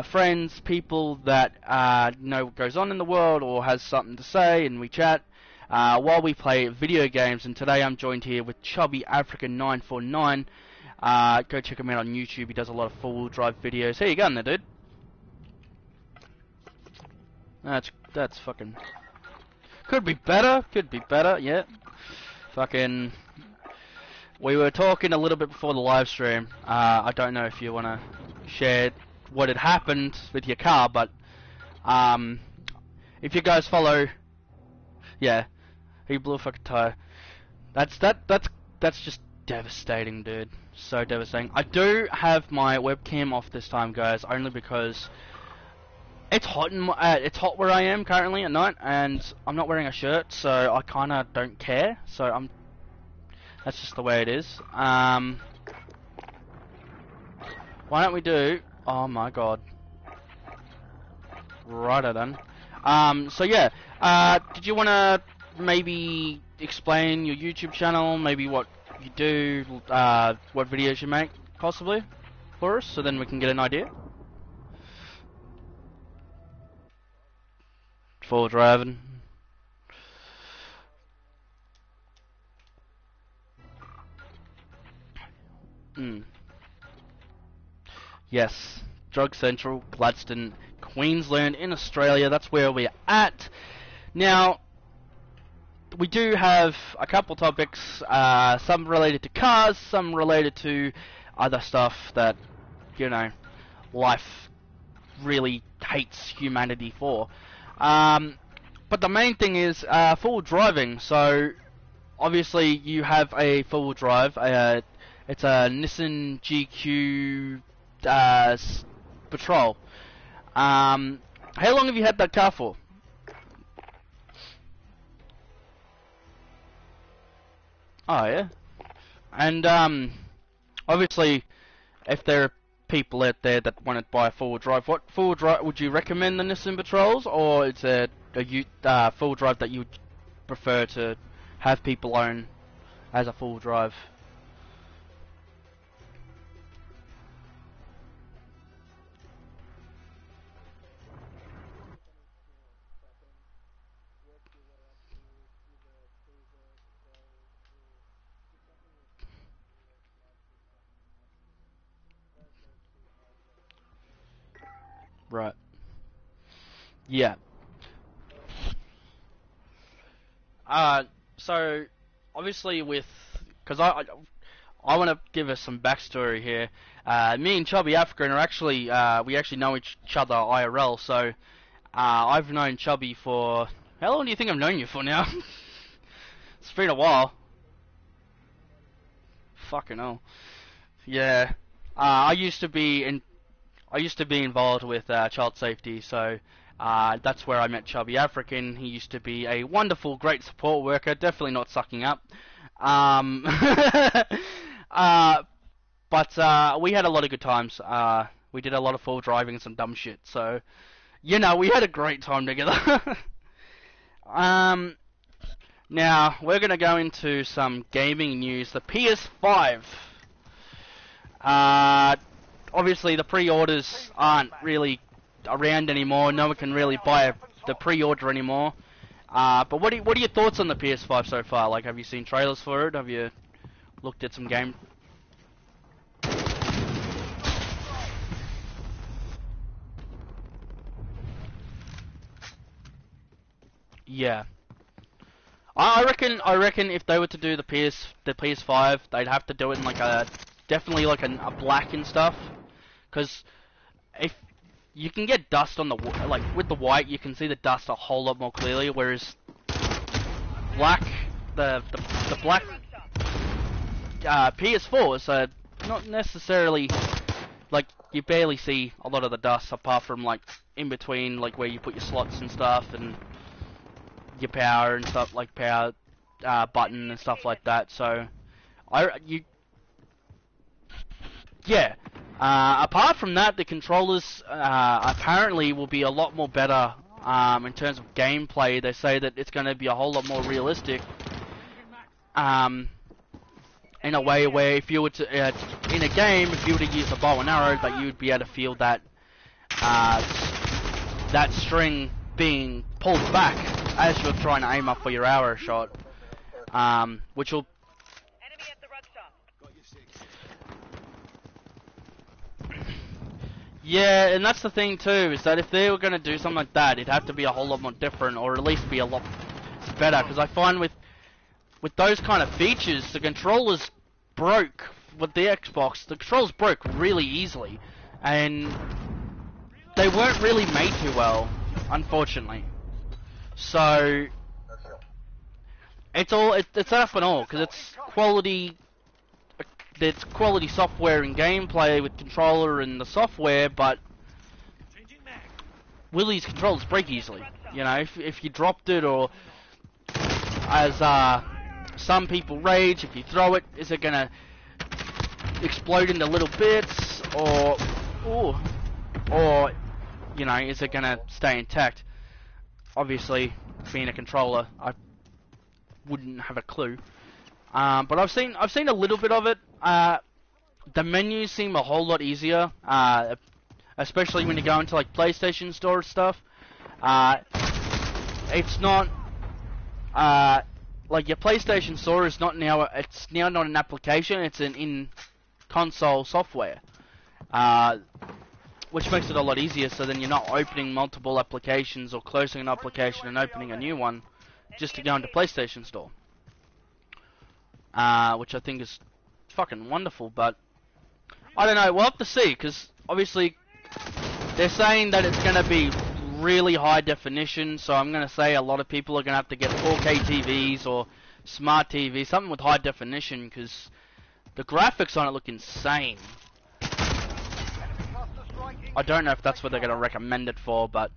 friends, people that know what goes on in the world or has something to say, and we chat while we play video games. And today I'm joined here with chubbyafrican949. Go check him out on YouTube. He does a lot of four-wheel drive videos. How you going there, dude? That's fucking... Could be better, yeah. Fucking... We were talking a little bit before the live stream. I don't know if you want to share what had happened with your car, but if you guys follow... Yeah, he blew a fucking tire. That's just devastating, dude. So devastating. I do have my webcam off this time, guys, only because it's hot it's hot where I am currently at night, and I'm not wearing a shirt, so I kind of don't care. So that's just the way it is. Why don't we do... Oh my god. Righto then. So yeah, did you want to maybe explain your YouTube channel, maybe what you do, what videos you make, possibly, for us, so then we can get an idea? Full driving. Yes, Drug Central, Gladstone, Queensland in Australia, that's where we're at. Now, we do have a couple topics, some related to cars, some related to other stuff that, you know, life really hates humanity for. But the main thing is full driving. So, obviously, you have a full drive. It's a Nissan GQ Patrol. How long have you had that car for? Oh yeah, and obviously, if there are people out there that want to buy a full drive, what full drive would you recommend? The Nissan Patrols, or is it a full drive that you would prefer to have people own as a full drive? Right. Yeah. So obviously because I want to give us some backstory here. Me and Chubby African are actually we actually know each other IRL. So I've known Chubby for how long do you think I've known you for now? It's been a while. Fucking hell. Yeah. I used to be involved with child safety, so that's where I met Chubby African. He used to be a wonderful, great support worker, definitely not sucking up. But we had a lot of good times. We did a lot of full driving and some dumb shit, so, you know, we had a great time together. Now, we're going to go into some gaming news. The PS5. Obviously, the pre-orders aren't really around anymore. No one can really buy the pre-order anymore. But what are your thoughts on the PS5 so far? Like, have you seen trailers for it? Have you looked at some game? Yeah. I reckon if they were to do the PS5, they'd have to do it in like definitely like a black and stuff. Because if you can get dust on like with the white, you can see the dust a whole lot more clearly. Whereas black, the black PS4s are not necessarily like you barely see a lot of the dust apart from like in between, like where you put your slots and stuff and your power and stuff, like power button and stuff like that. So yeah. Apart from that, the controllers apparently will be a lot more better in terms of gameplay. They say that it's going to be a whole lot more realistic in a way where if you were to, in a game, if you were to use a bow and arrow, that you would be able to feel that that string being pulled back as you're trying to aim up for your arrow shot, which will. Yeah, and that's the thing too, is that if they were going to do something like that, it'd have to be a whole lot more different, or at least be a lot better, because I find with those kind of features, the controllers broke with the Xbox. The controllers broke really easily, and they weren't really made too well, unfortunately. So it's up and all, because it's quality. There's quality software and gameplay with controller and the software, but will these controllers break easily? You know, if you dropped it, or as some people rage, if you throw it, is it gonna explode into little bits, or you know, is it gonna stay intact? Obviously, being a controller, I wouldn't have a clue. But I've seen a little bit of it. The menus seem a whole lot easier, especially when you go into like PlayStation Store stuff. It's not like your PlayStation Store is not now. It's now not an application. It's an in-console software, which makes it a lot easier. So then you're not opening multiple applications or closing an application and opening a new one just to go into PlayStation Store. Which I think is fucking wonderful, but I don't know, we'll have to see, because obviously they're saying that it's going to be really high definition, so I'm going to say a lot of people are going to have to get 4K TVs or smart TVs, something with high definition, because the graphics on it look insane. I don't know if that's what they're going to recommend it for, but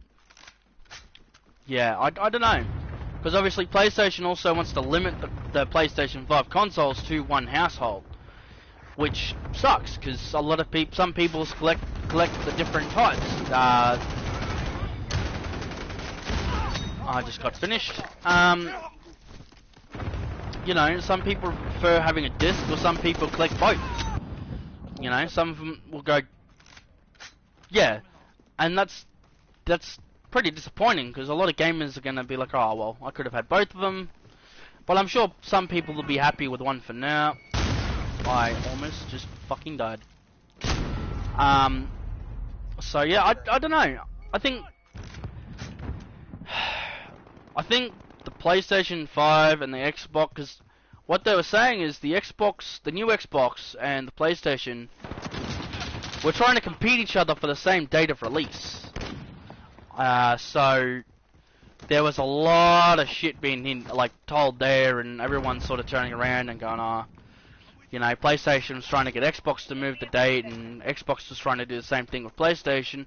yeah, I don't know. Because obviously PlayStation also wants to limit the PlayStation 5 consoles to one household, which sucks, because a lot of some people collect the different types. I just got finished. You know, some people prefer having a disc, or some people collect both. You know, some of them will go, yeah, and that's pretty disappointing, because a lot of gamers are going to be like, oh well, I could have had both of them, but I'm sure some people will be happy with one for now. I almost just fucking died. So yeah, I don't know. I think the PlayStation 5 and the Xbox, because what they were saying is the new Xbox and the PlayStation were trying to compete each other for the same date of release. So there was a lot of shit being told there, and everyone's sort of turning around and going, you know, PlayStation was trying to get Xbox to move the date, and Xbox was trying to do the same thing with PlayStation.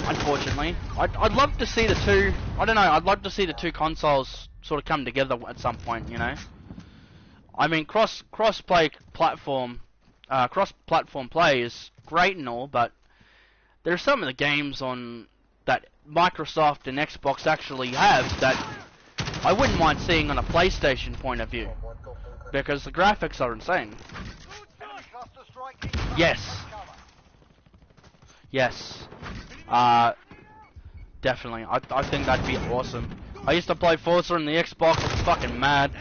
Unfortunately, I'd love to see the two. I don't know. I'd love to see the two consoles sort of come together at some point. You know, I mean, cross-platform play is great and all, but there are some of the games on that Microsoft and Xbox actually have that I wouldn't mind seeing on a PlayStation point of view, because the graphics are insane. Yes. Yes. Definitely. I think that'd be awesome. I used to play Forza on the Xbox. It's fucking mad.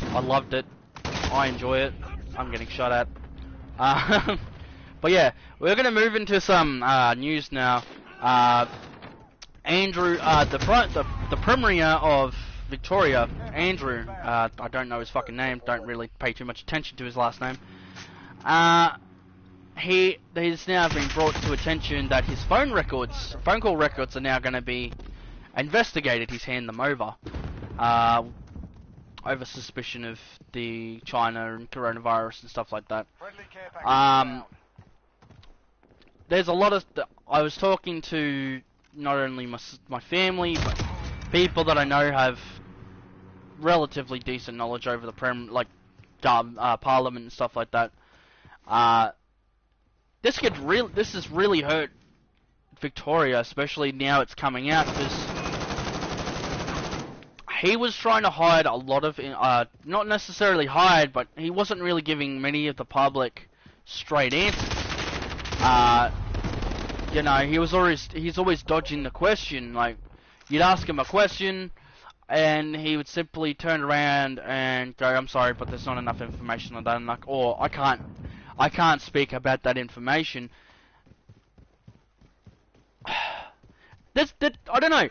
I loved it. I enjoy it. I'm getting shot at. But yeah, we're gonna move into some news now. Andrew, the Premier of Victoria, Andrew, I don't know his fucking name, don't really pay too much attention to his last name. He's now been brought to attention that his phone call records are now going to be investigated. He's handed them over suspicion of the China and coronavirus and stuff like that. There's a lot of I was talking to not only my family, but people that I know have relatively decent knowledge over the Parliament and stuff like that. This has really hurt Victoria, especially now it's coming out, because he was trying to hide a lot of, not necessarily hide, but he wasn't really giving many of the public straight answers. You know, he's always dodging the question. Like, you'd ask him a question, and he would simply turn around and go, "I'm sorry, but there's not enough information on that," and like, or I can't speak about that information. I don't know.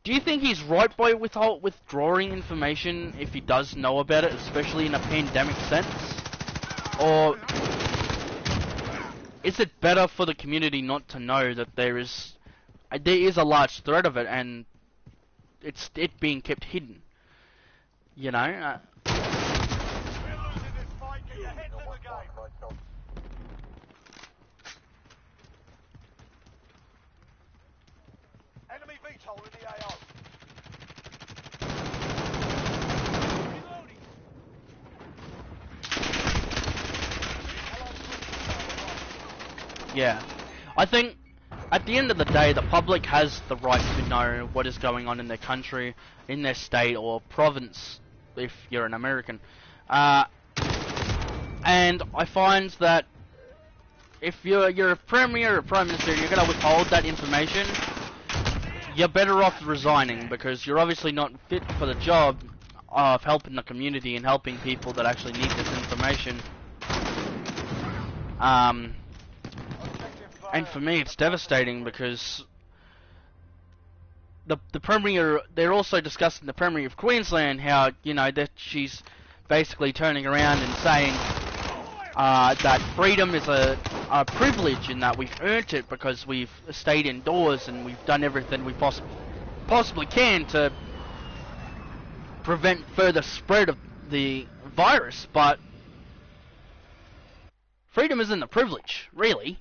Do you think he's right by withdrawing information if he does know about it, especially in a pandemic sense? Or is it better for the community not to know that there is a large threat of it and it's being kept hidden? You know? Enemy VTOL in the AO. Yeah. I think at the end of the day, the public has the right to know what is going on in their country, in their state or province, if you're an American. And I find that if you're a premier or a prime minister and you're going to withhold that information, you're better off resigning, because you're obviously not fit for the job of helping the community and helping people that actually need this information. And for me, it's devastating because the Premier, they're also discussing the Premier of Queensland, how, you know, that she's basically turning around and saying that freedom is a privilege and that we've earned it because we've stayed indoors and we've done everything we possibly can to prevent further spread of the virus. But freedom isn't a privilege, really.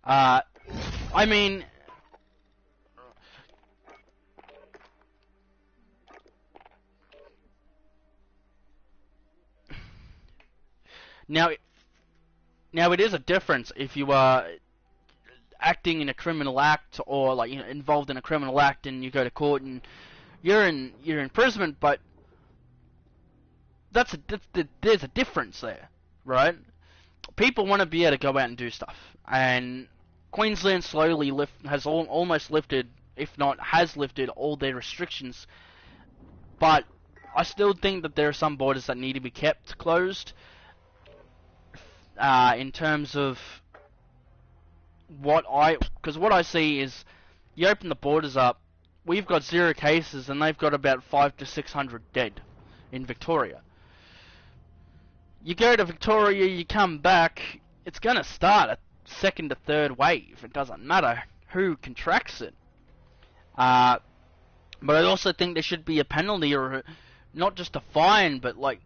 I mean, now it is a difference if you are acting in a criminal act, or like, you know, involved in a criminal act, and you go to court and you're in imprisonment. But there's a difference there, right? People want to be able to go out and do stuff, and Queensland slowly has almost lifted, if not has lifted, all their restrictions. But I still think that there are some borders that need to be kept closed. In terms of what I see is, you open the borders up, we've got 0 cases and they've got about 500 to 600 dead in Victoria. You go to Victoria, you come back, it's gonna start a second to third wave. It doesn't matter who contracts it. But I also think there should be a penalty, or not just a fine, but like,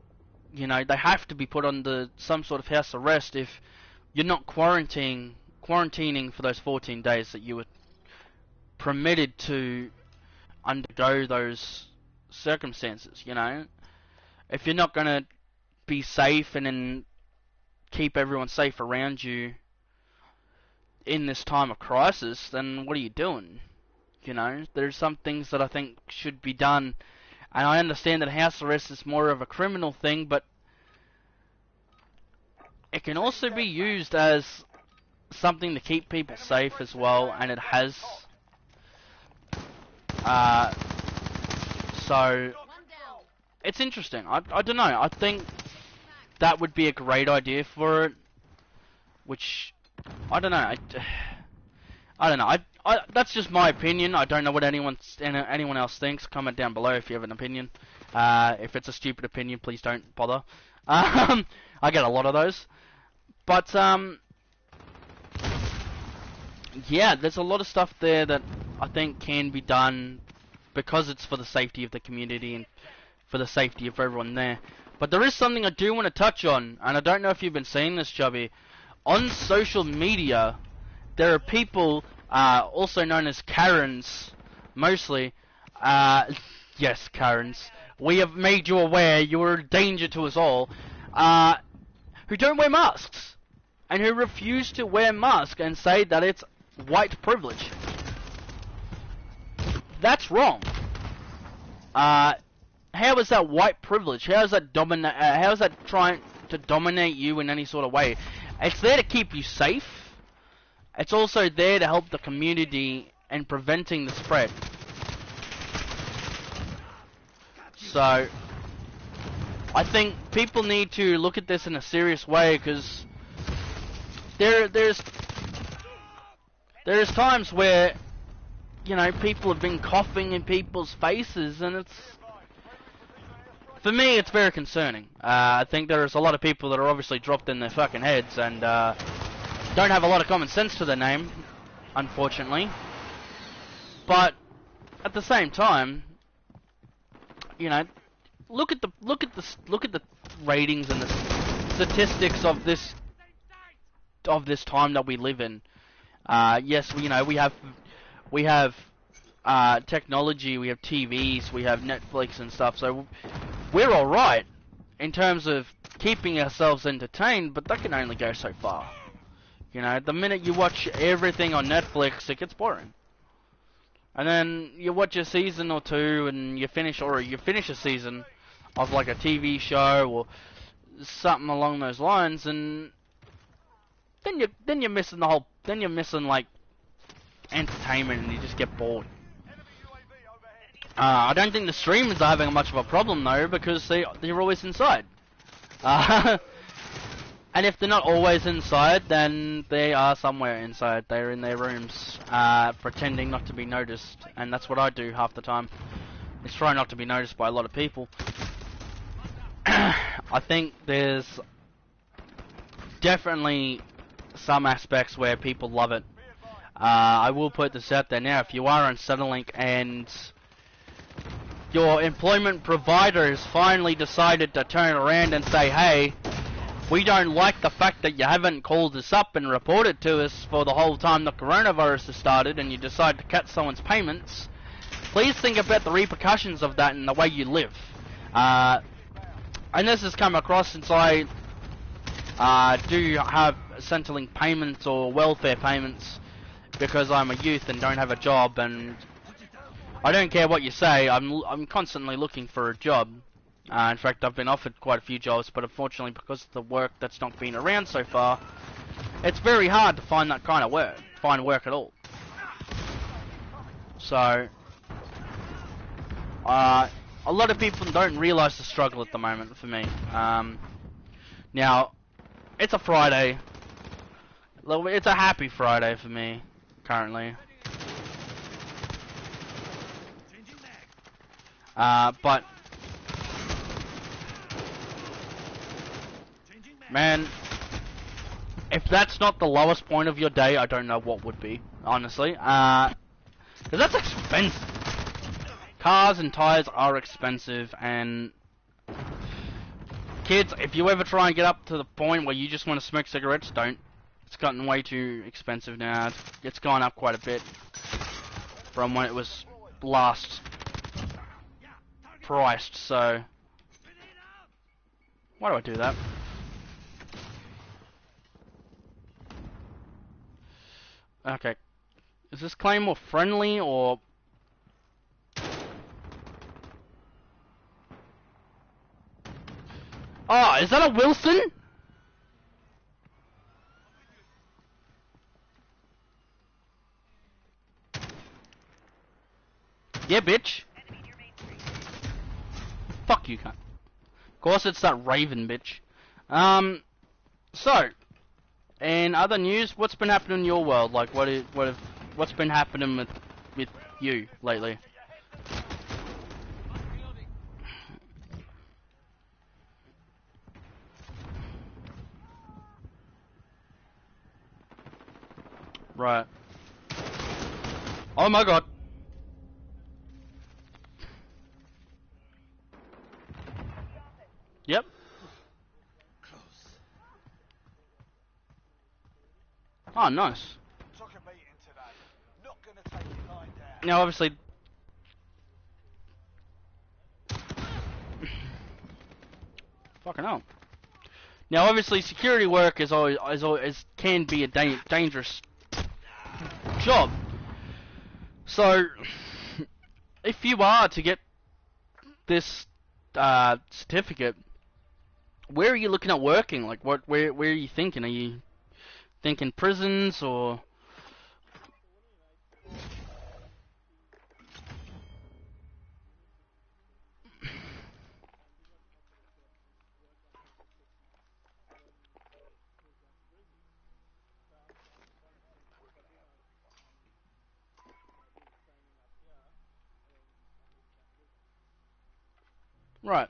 you know, they have to be put under some sort of house arrest if you're not quarantining for those 14 days that you were permitted to undergo those circumstances. You know, if you're not gonna be safe and then keep everyone safe around you in this time of crisis, then what are you doing? You know, there's some things that I think should be done, and I understand that house arrest is more of a criminal thing, but it can also be used as something to keep people safe as well, and it has. So it's interesting. I don't know. I think that would be a great idea for it, which I don't know. I don't know. That's just my opinion. I don't know what anyone else thinks. Comment down below if you have an opinion. If it's a stupid opinion, please don't bother. I get a lot of those. But yeah, there's a lot of stuff there that I think can be done because it's for the safety of the community and for the safety of everyone there. But there is something I do want to touch on, and I don't know if you've been seeing this, Chubby. On social media, there are people, also known as Karens, mostly. Yes, Karens. We have made you aware you are a danger to us all. Who don't wear masks, and who refuse to wear masks and say that it's white privilege. That's wrong. How is that white privilege? How is that how is that trying to dominate you in any sort of way? It's there to keep you safe. It's also there to help the community and preventing the spread. So, I think people need to look at this in a serious way, because there's times where, you know, people have been coughing in people's faces, and for me, it's very concerning. I think there's a lot of people that are obviously dropped in their fucking heads and don't have a lot of common sense to their name, unfortunately. But at the same time, you know, look at the ratings and the statistics of this time that we live in. Yes, you know, we have technology, we have TVs, we have Netflix and stuff, so we're alright in terms of keeping ourselves entertained, but that can only go so far. You know, the minute you watch everything on Netflix, it gets boring. And then you watch a season or two and you finish a season of like a TV show or something along those lines, and then you're missing like entertainment, and you just get bored. I don't think the streamers are having much of a problem though, because they're always inside. And if they're not always inside, then they are somewhere inside. They're in their rooms, pretending not to be noticed, and that's what I do half the time. Is try not to be noticed by a lot of people. I think there's definitely some aspects where people love it. I will put this out there now. If you are on Centrelink and your employment provider has finally decided to turn around and say, hey, we don't like the fact that you haven't called us up and reported to us for the whole time the coronavirus has started, and you decide to cut someone's payments, please think about the repercussions of that in the way you live. And this has come across since I do have Centrelink payments or welfare payments, because I'm a youth and don't have a job, and I don't care what you say, I'm constantly looking for a job. In fact, I've been offered quite a few jobs, but unfortunately, because of the work that's not been around so far, it's very hard to find that kind of work, find work at all. So, a lot of people don't realise the struggle at the moment for me. Now, it's a Friday. It's a happy Friday for me, currently. But man, if that's not the lowest point of your day, I don't know what would be, honestly. 'Cause that's expensive. Cars and tires are expensive, and kids, if you ever try and get up to the point where you just want to smoke cigarettes, don't. It's gotten way too expensive now. It's gone up quite a bit from when it was last priced, so why do I do that? Okay, is this Claymore friendly or oh, is that a Wilson? Yeah, bitch. Fuck you, cunt. Of course, it's that Raven, bitch. So, in other news, what's been happening in your world? Like, what's been happening with you lately? Right. Oh my god. Yep. Oh, nice. Now, obviously, fucking hell. Now, obviously, security work is always can be a dangerous job. So, if you are to get this certificate, where are you looking at working? Like, where are you thinking? Are you thinking prisons or Right.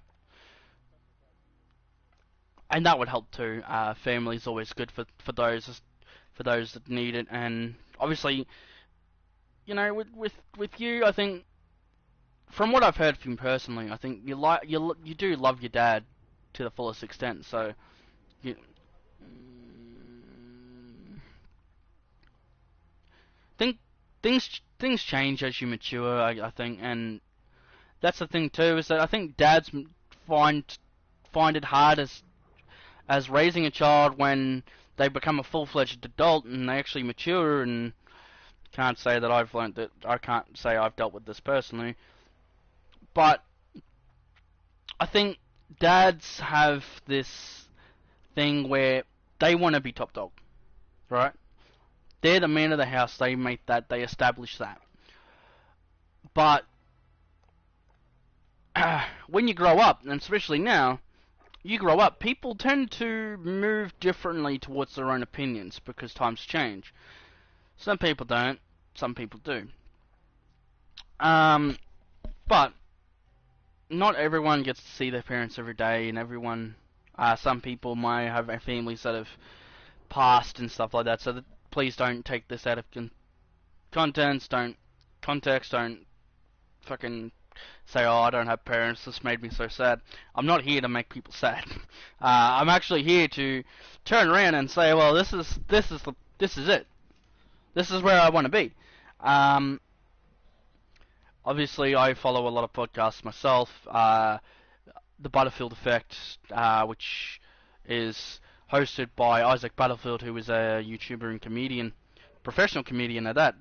And that would help too. Family is always good for those that need it, and obviously, with you, I think from what I've heard from you personally, I think you do love your dad to the fullest extent. So you, think things change as you mature. I think, and that's the thing too, is that I think dads find find it hard as raising a child when they become a full-fledged adult and they actually mature. And can't say that I've learnt that. I can't say I've dealt with this personally, but I think dads have this thing where they want to be top dog, right? They're the man of the house. They make that. They establish that. But when you grow up, and especially now, you grow up, people tend to move differently towards their own opinions because times change. Some people don't. Some people do. But not everyone gets to see their parents every day, and everyone. Some people might have families that have passed and stuff like that. So please don't take this out of context. Don't fucking say, "Oh, I don't have parents. This made me so sad." I'm not here to make people sad. I'm actually here to turn around and say, "Well, this is it. This is where I want to be." Obviously, I follow a lot of podcasts myself. The Butterfield Effect, which is hosted by Isaac Butterfield, who is a YouTuber and comedian, professional comedian at that,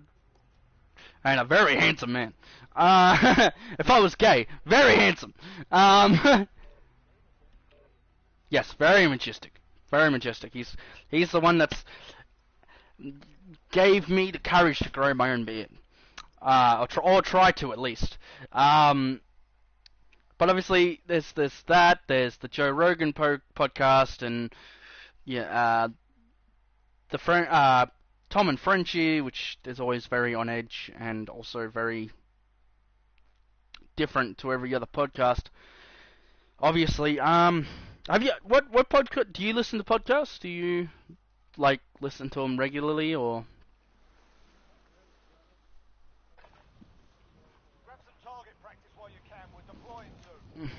and a very handsome man. If I was gay, very handsome. Yes, very majestic. Very majestic. He's the one that's gave me the courage to grow my own beard. Or try to, at least. But obviously, there's that. There's the Joe Rogan podcast, and yeah, Tom and Frenchie, which is always very on edge and also very different to every other podcast. Obviously, have you what podcast do you listen to podcasts? Do you listen to them regularly, or? Grab some target practice while you can. We're deploying soon.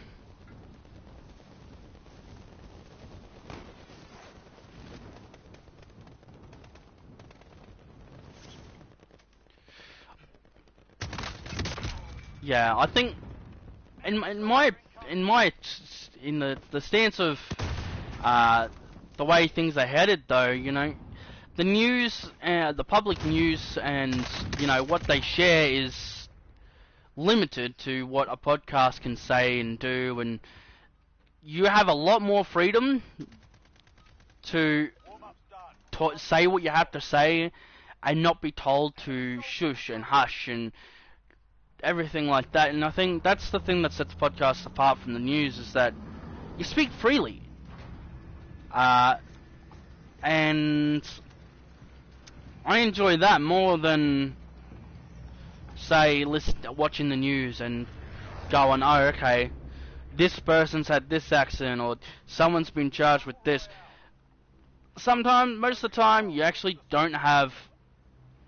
Yeah, I think in the stance of the way things are headed, though, the news, the public news, and what they share is limited to what a podcast can say and do, and you have a lot more freedom to say what you have to say and not be told to shush and hush and everything like that. And I think that's the thing that sets podcasts apart from the news, is that you speak freely. And I enjoy that more than, say, watching the news and going, "Oh, okay, this person's had this accident, or someone's been charged with this." Sometimes, most of the time, you actually don't have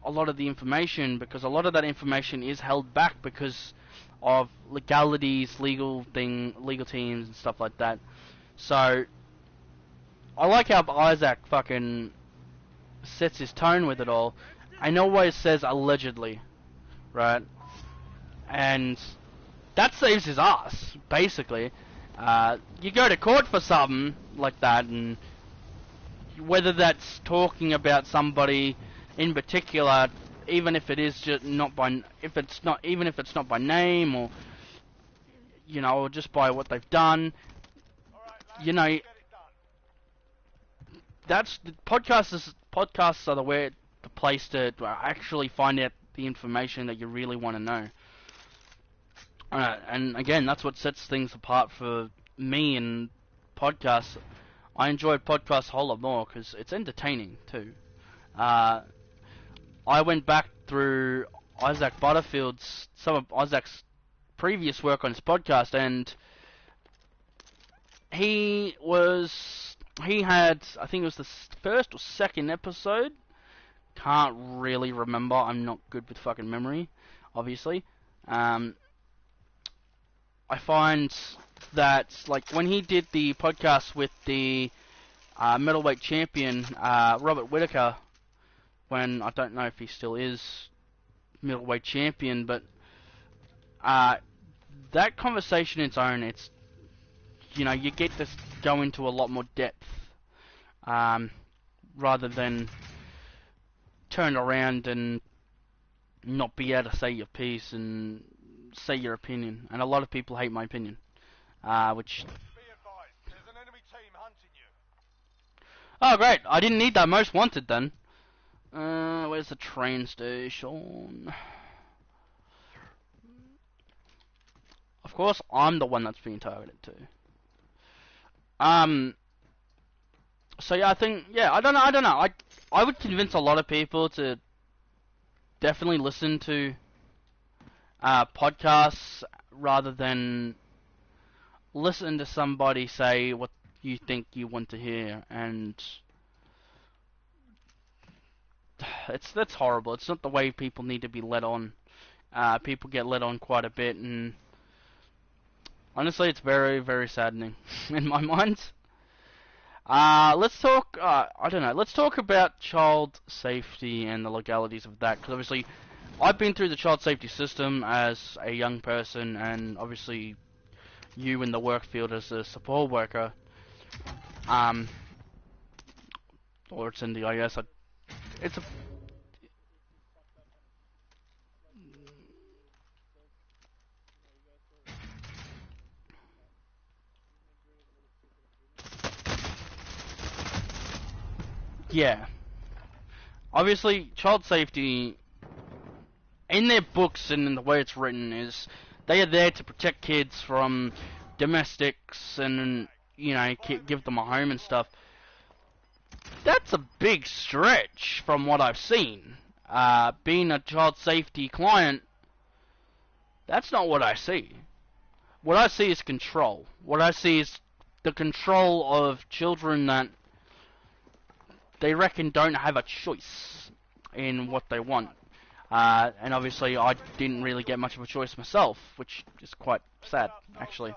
a lot of the information, because a lot of that information is held back because of legalities, legal teams and stuff like that. So I like how Isaac fucking sets his tone with it all, and always says allegedly, right? And that saves his ass, basically. You go to court for something like that, and whether that's talking about somebody in particular, even if it is just not by, even if it's not by name, or or just by what they've done, that's the podcasts are the place to actually find out the information that you really want to know. And again, that's what sets things apart for me and podcasts. I enjoy podcasts a whole lot more because it's entertaining too. I went back through some of Isaac's previous work on his podcast, and he had, I think it was the first or second episode. Can't really remember. I'm not good with fucking memory, obviously. I find that, like, when he did the podcast with the middleweight champion, Robert Whittaker, when I don't know if he still is middleweight champion, but that conversation in its own, it's, you know, you get to go into a lot more depth, rather than turn around and not be able to say your piece and say your opinion. And a lot of people hate my opinion, which... Be advised, there's an enemy team hunting you. Oh, great. I didn't need that most wanted then. Where's the train station? Of course, I'm the one that's being targeted too. So yeah, I think, yeah, I don't know. I would convince a lot of people to definitely listen to podcasts rather than listen to somebody say what you think you want to hear, and that's horrible. It's not the way people need to be led on. People get led on quite a bit, and honestly, it's very, very saddening in my mind. Let's talk, I don't know, let's talk about child safety and the legalities of that, because obviously, I've been through the child safety system as a young person, and obviously, you in the work field as a support worker, or it's in the, I guess, it's a... Yeah. Obviously, child safety, in their books and in the way it's written, is they are there to protect kids from domestics and, you know, give them a home and stuff. That's a big stretch from what I've seen. Being a child safety client, that's not what I see. What I see is control. What I see is the control of children that they reckon don't have a choice in what they want. And obviously I didn't really get much of a choice myself, which is quite sad, actually.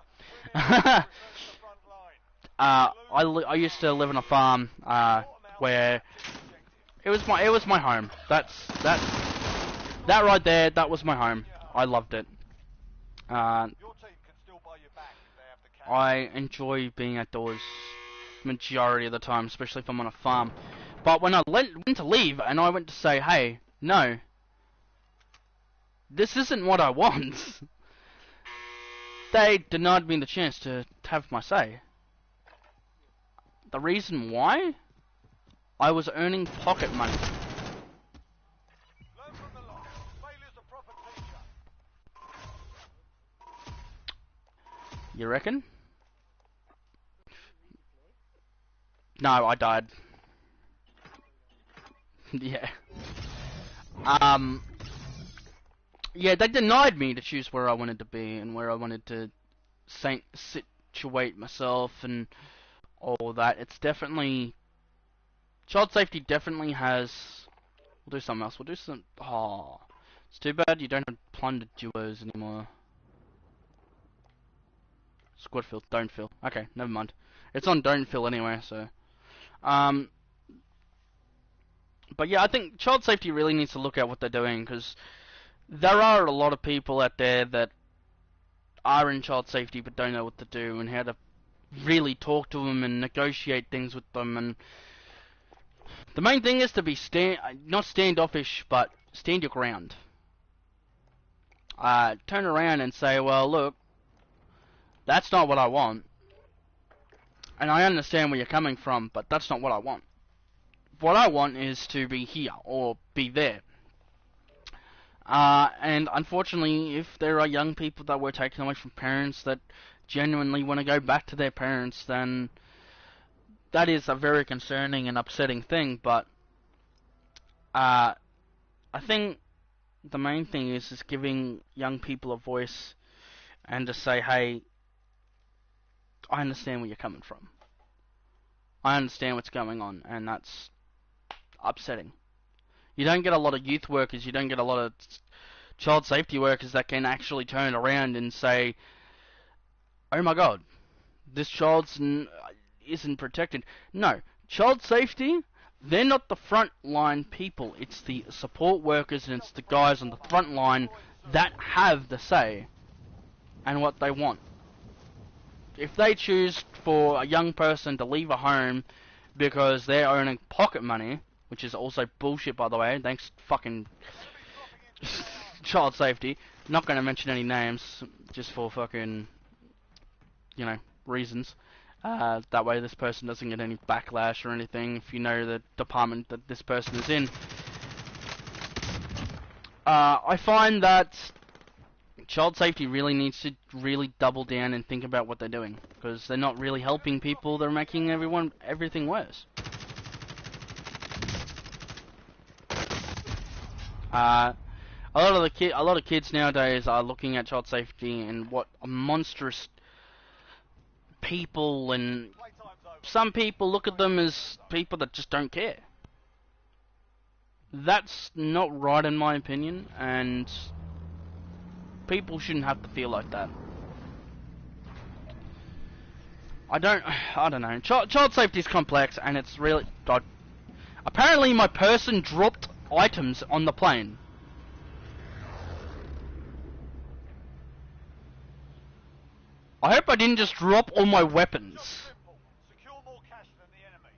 I used to live on a farm, where it was my home. That right there, that was my home. I loved it. I enjoy being outdoors majority of the time, especially if I'm on a farm. But when I went to leave and I went to say, hey, no, this isn't what I want, they denied me the chance to have my say. The reason why? I was earning pocket money. Learn from the loss. Failure's a proper teacher. You reckon? No, I died. Yeah. Yeah, they denied me to choose where I wanted to be and where I wanted to situate myself and all that. It's definitely... Child safety definitely has... We'll do something else. We'll do some... Oh, it's too bad you don't have plundered duos anymore. Squad fill, don't fill. Okay, never mind. It's on don't fill anyway, so... But yeah, I think child safety really needs to look at what they're doing, because there are a lot of people out there that are in child safety but don't know what to do and how to really talk to them and negotiate things with them. And the main thing is to be not standoffish, but stand your ground. Turn around and say, well, look, that's not what I want. And I understand where you're coming from, but that's not what I want. What I want is to be here, or be there. And unfortunately, if there are young people that were taken away from parents that genuinely want to go back to their parents, then that is a very concerning and upsetting thing. But I think the main thing is giving young people a voice and to say, hey, I understand where you're coming from. I understand what's going on, and that's upsetting. You don't get a lot of youth workers, you don't get a lot of child safety workers that can actually turn around and say, oh my god, this child's isn't protected. No, child safety, they're not the front line people. It's the support workers and it's the guys on the front line that have the say and what they want. If they choose for a young person to leave a home because they're earning pocket money, which is also bullshit by the way, thanks fucking child safety, not going to mention any names just for fucking, you know, reasons. That way this person doesn't get any backlash or anything if you know the department that this person is in. I find that child safety really needs to really double down and think about what they're doing, because they're not really helping people, they're making everything worse. A lot of kids nowadays are looking at child safety and what a monstrous people, and some people look at them as people that just don't care. That's not right in my opinion, and people shouldn't have to feel like that. I don't know. Child safety is complex, and it's really... God. Apparently my person dropped items on the plane. I hope I didn't just drop all my weapons. Secure more cash than the enemy.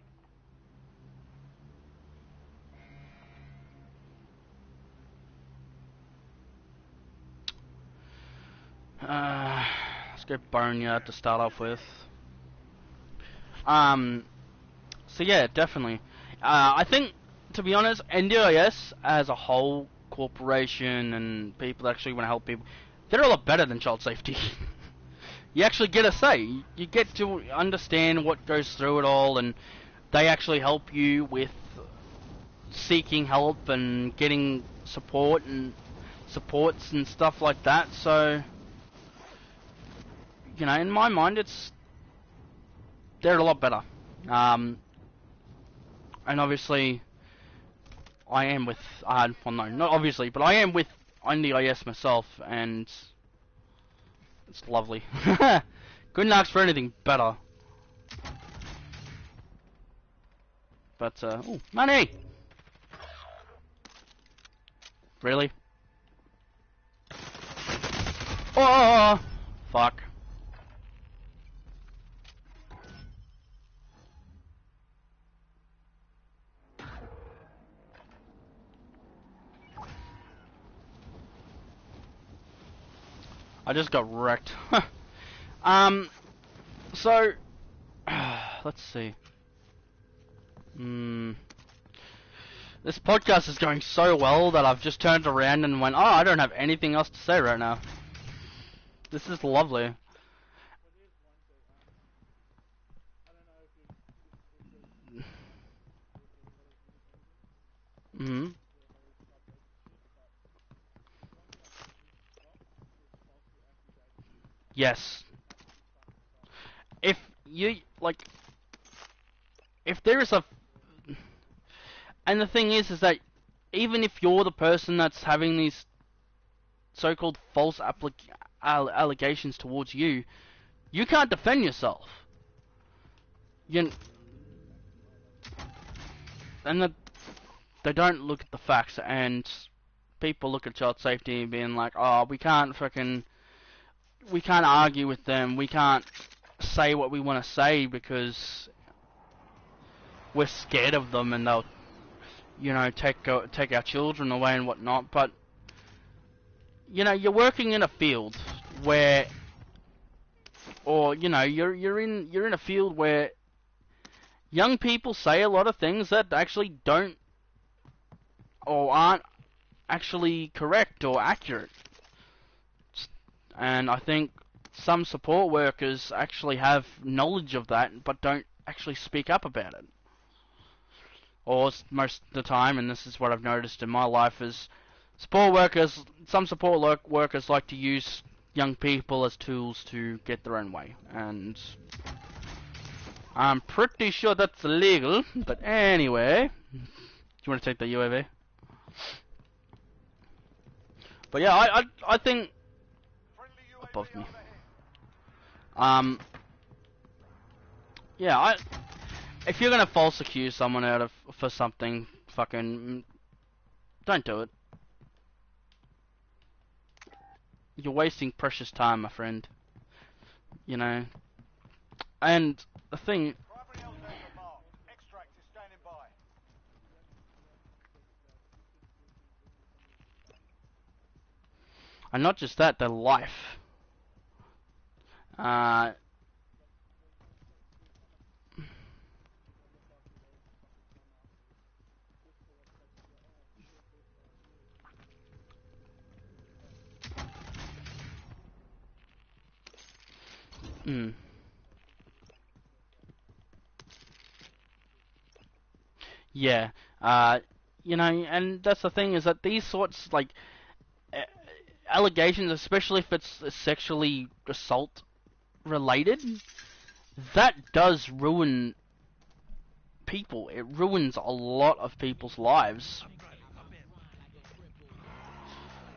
Let's go Boneyard to start off with. So yeah, definitely. I think, to be honest, NDIS as a whole, corporation and people that actually want to help people, they're a lot better than child safety. You actually get a say. You get to understand what goes through it all, and they actually help you with seeking help and getting support and supports and stuff like that. So, you know, in my mind, they're a lot better. And obviously, I am with, well no, not obviously, but I am with NDIS myself, and it's lovely. Couldn't ask for anything better. But, ooh, money! Really? Oh! Fuck. I just got wrecked. So, let's see. This podcast is going so well that I've just turned around and went, oh, I don't have anything else to say right now. This is lovely. Yes. If you, like, if there is a... And the thing is that even if you're the person that's having these so-called false allegations towards you, you can't defend yourself. And they don't look at the facts, and people look at child safety and being like, oh, we can't argue with them, we can't say what we want to say because we're scared of them and they'll, you know, take our children away and whatnot. But, you know, you're working in a field where, or, you know, you're in a field where young people say a lot of things that actually don't or aren't actually correct or accurate. And I think some support workers actually have knowledge of that, but don't actually speak up about it. Or most of the time, and this is what I've noticed in my life, is some support workers like to use young people as tools to get their own way, and I'm pretty sure that's illegal. But anyway, do you want to take the UAV? But yeah, I think Friendly above UAV me. overhead. Yeah, if you're gonna false accuse someone for something, fucking don't do it. You're wasting precious time, my friend. You know. And the thing, Primary LZs are marked. Extract is standing by. and not just that, their life. Uh, mm, yeah. You know, and that's the thing is that these sorts like a- allegations, especially if it's sexually assault related, that does ruin people. It ruins a lot of people's lives,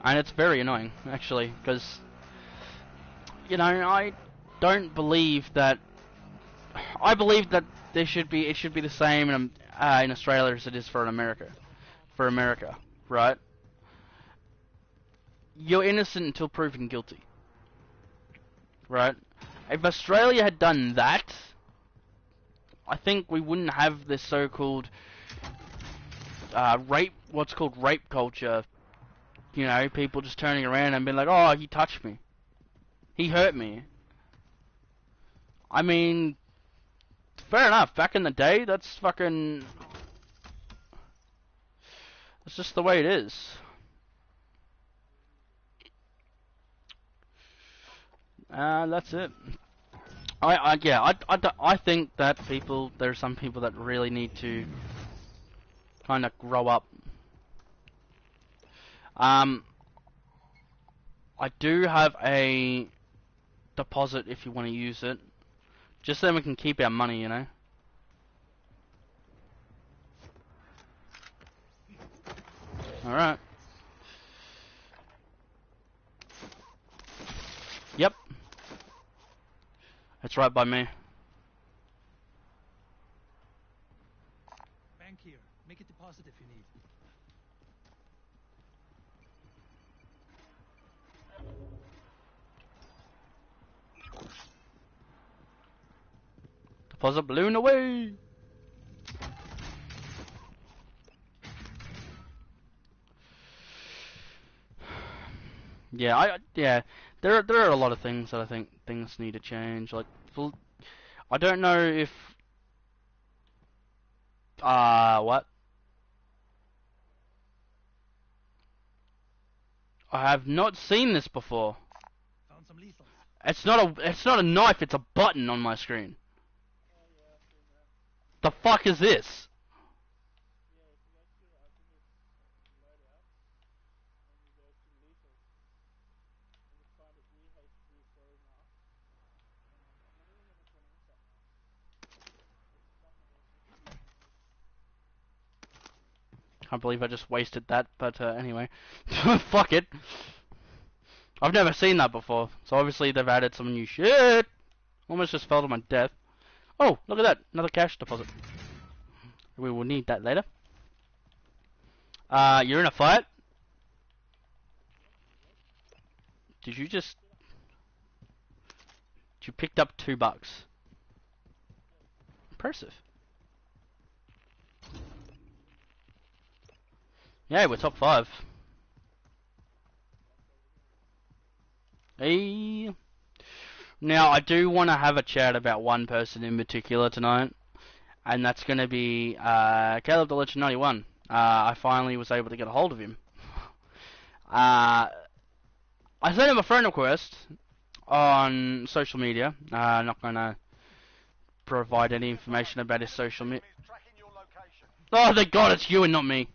and it's very annoying actually, because you know I don't believe that. I believe that it should be the same in Australia as it is for America. For America, right? You're innocent until proven guilty, right? If Australia had done that, I think we wouldn't have this so-called what's called rape culture. You know, people just turning around and being like, "Oh, he touched me, he hurt me." I mean, fair enough. Back in the day, that's fucking. That's just the way it is. That's it. I think that there are some people that really need to kind of grow up. Um, I do have a deposit if you want to use it, just so we can keep our money, you know. All right. Yep. It's right by me. Bank here. Make a deposit if you need. Deposit balloon away. Yeah. There are a lot of things that I think things need to change. Like, I don't know if what? I have not seen this before. Found some lethals. It's not a knife, it's a button on my screen. The fuck is this? Can't believe I just wasted that, but anyway. Fuck it. I've never seen that before, so obviously they've added some new shit. Almost just fell to my death. Oh, look at that, another cash deposit. We will need that later. You're in a fight? Did you just... You picked up $2. Impressive. Yeah, we're top 5. Hey. Now, I do want to have a chat about one person in particular tonight, and that's going to be Caleb the Legend 91. I finally was able to get a hold of him. I sent him a friend request on social media. I'm not going to provide any information about his social media. Is tracking your location. Oh, thank God, it's you and not me.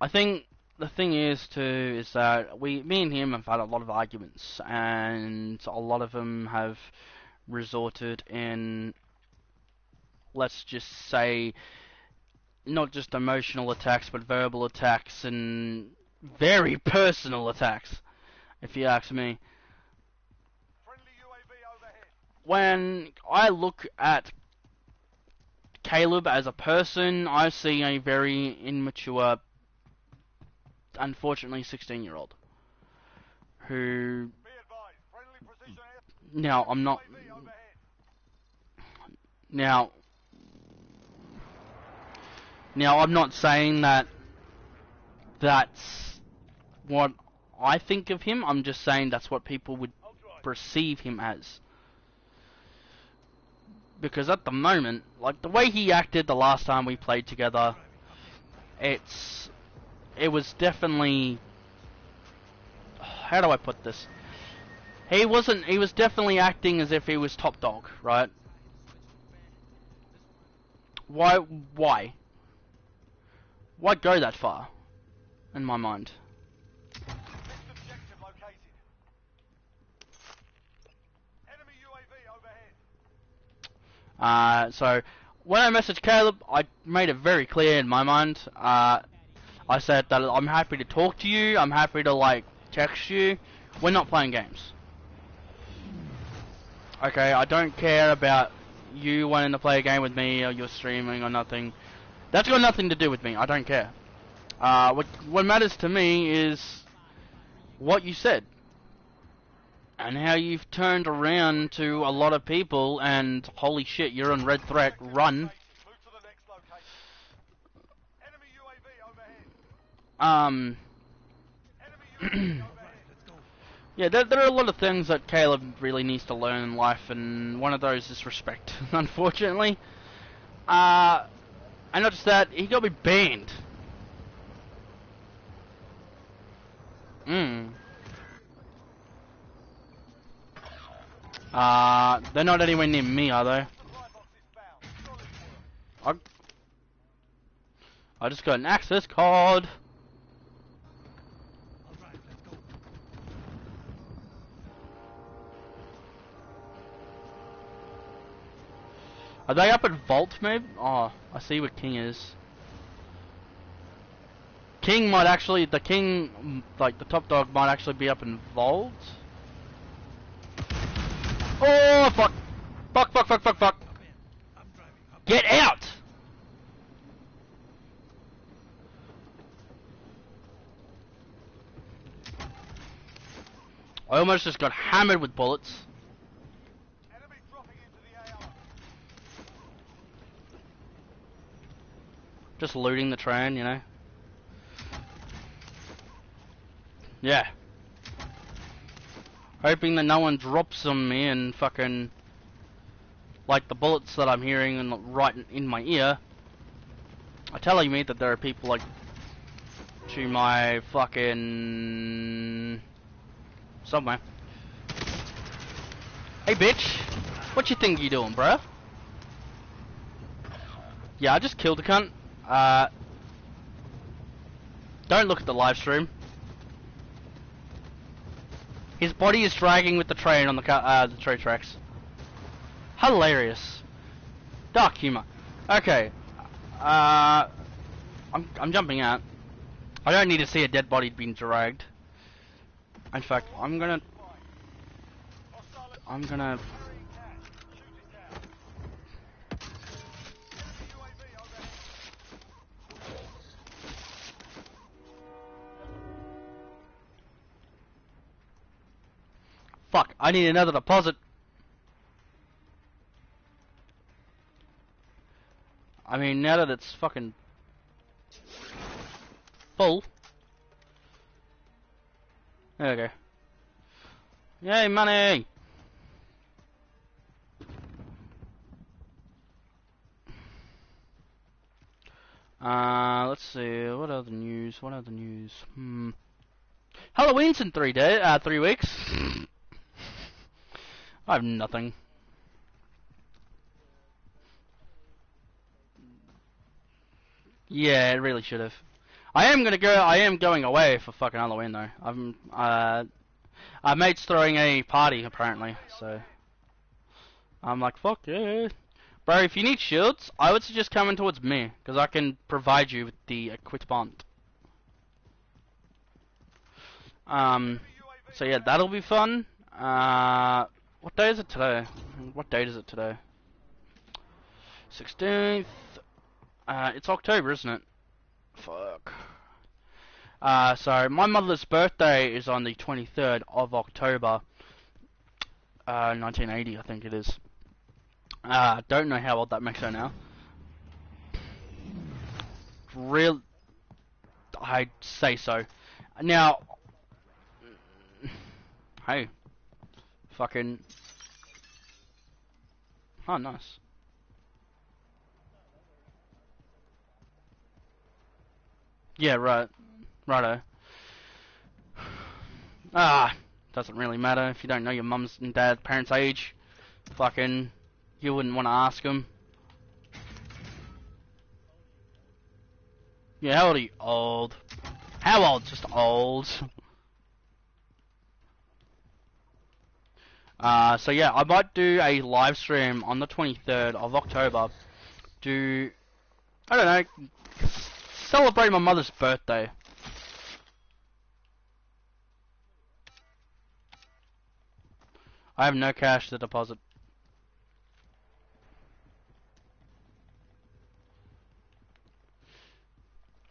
I think the thing is too is that me and him have had a lot of arguments, and a lot of them have resorted in, let's just say, not just emotional attacks, but verbal attacks and very personal attacks, if you ask me. Friendly UAV overhead. When I look at Caleb as a person, I see a very immature, unfortunately 16-year-old who, Be advised. Friendly precision air. now I'm not, UAV overhead. now I'm not saying that that's what I think of him. I'm just saying that's what people would perceive him as. Because at the moment, like the way he acted the last time we played together, it was definitely, how do I put this? He was definitely acting as if he was top dog, right? Why go that far? In my mind. Next objective located. Enemy UAV overhead. So when I messaged Caleb, I made it very clear in my mind. I said that I'm happy to talk to you. I'm happy to like text you. We're not playing games. Okay, I don't care about you wanting to play a game with me or you're streaming or nothing. That's got nothing to do with me. I don't care. What matters to me is what you said and how you've turned around to a lot of people. And holy shit, you're on red threat. Run. Move to the next location. Enemy UAV overhead. Enemy UAV overhead. Yeah, there are a lot of things that Caleb really needs to learn in life, and one of those is respect, unfortunately. And not just that, he got me banned. They're not anywhere near me, are they? Supply box is found. Solid work. I just got an access card. All right, let's go. Are they up at Vault, maybe? Oh, I see where King is. King might actually, the King, like the top dog, might actually be up in Vault. Oh, fuck! Fuck, fuck, fuck, fuck, fuck! Hop in. I'm driving. Hop Get out! I almost just got hammered with bullets. Enemy dropping into the AR. Just looting the train, you know? Yeah. Hoping that no one drops on me and fucking... like the bullets that I'm hearing right in my ear are telling me that there are people like to my fucking... somewhere. Hey bitch! What you think you doing, bruh? Yeah, I just killed the cunt. Don't look at the live stream. His body is dragging with the train on the train tracks. Hilarious. Dark humor. Okay. I'm jumping out. I don't need to see a dead body being dragged. In fact, I'm gonna Carrying cash. Shoot it down. Enemy UAV overhead. fuck, I need another deposit. I mean, now that it's fucking full. There we go. Yay, money! Let's see, what other news, Halloween's in 3 weeks. I have nothing. Yeah, it really should have. I am going away for fucking Halloween though. My mate's throwing a party apparently, so I'm like, fuck yeah. Bro, if you need shields, I would suggest coming towards me, because I can provide you with the equipment. So yeah, that'll be fun. What day is it today? What date is it today? 16th. It's October, isn't it? Fuck. So my mother's birthday is on the 23rd of October, 1980, I think it is. Don't know how old that makes her now. Real, I'd say so. Now, hey, fucking, oh nice. Yeah, right, righto. Doesn't really matter if you don't know your mum's and dad's parents' age. Fucking, you wouldn't want to ask them. Yeah, how old are you? Old. How old? Just old. So yeah, I might do a live stream on the 23rd of October. I don't know, celebrate my mother's birthday. I have no cash to deposit.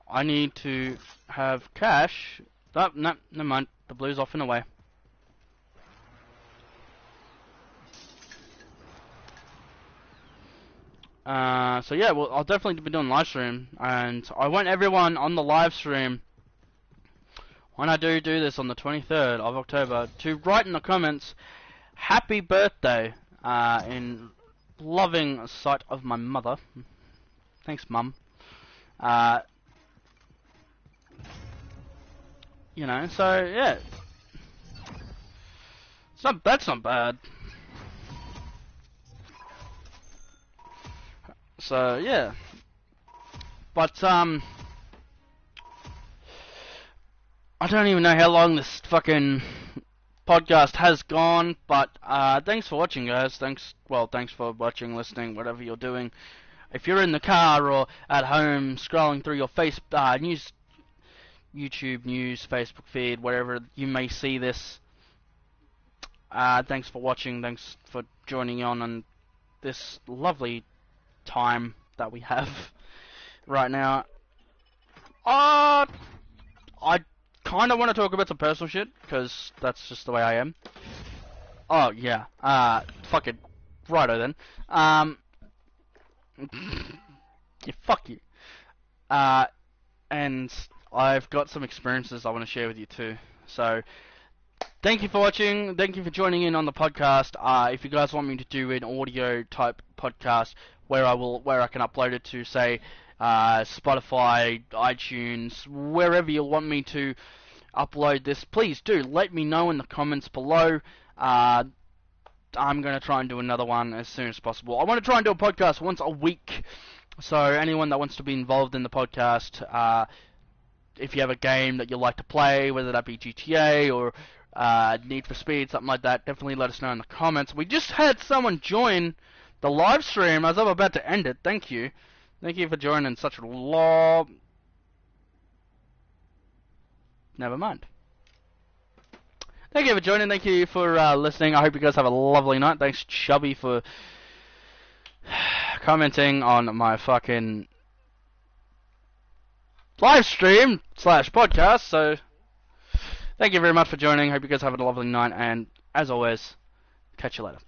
I need to have cash. Oh, no, never mind. The blue's off and away. So yeah, well, I'll definitely be doing live stream, and I want everyone on the live stream, when I do this on the 23rd of October, to write in the comments, happy birthday, in loving sight of my mother. Thanks, Mum. You know, so yeah, that's not bad. So yeah, but I don't even know how long this fucking podcast has gone, but thanks for watching, guys. Thanks for watching, listening, whatever you're doing. If you're in the car or at home scrolling through your YouTube news, Facebook feed, wherever you may see this, thanks for watching. Thanks for joining on this lovely time that we have right now. I kind of want to talk about some personal shit, because that's just the way I am. Oh, yeah. Fucking righto then. Yeah, fuck you. And I've got some experiences I want to share with you too. So, thank you for watching. Thank you for joining in on the podcast. If you guys want me to do an audio type podcast where I can upload it to, say, Spotify, iTunes, wherever you want me to upload this, please do let me know in the comments below. I'm going to try and do another one as soon as possible. I want to try and do a podcast once a week, so anyone that wants to be involved in the podcast, if you have a game that you like to play, whether that be GTA or Need for Speed, something like that, definitely let us know in the comments. We just had someone join the live stream as I'm about to end it. Thank you. Thank you for joining such a long... Never mind. Thank you for joining. Thank you for listening. I hope you guys have a lovely night. Thanks, Chubby, for commenting on my fucking live stream / podcast. So, thank you very much for joining. Hope you guys have a lovely night. And, as always, catch you later.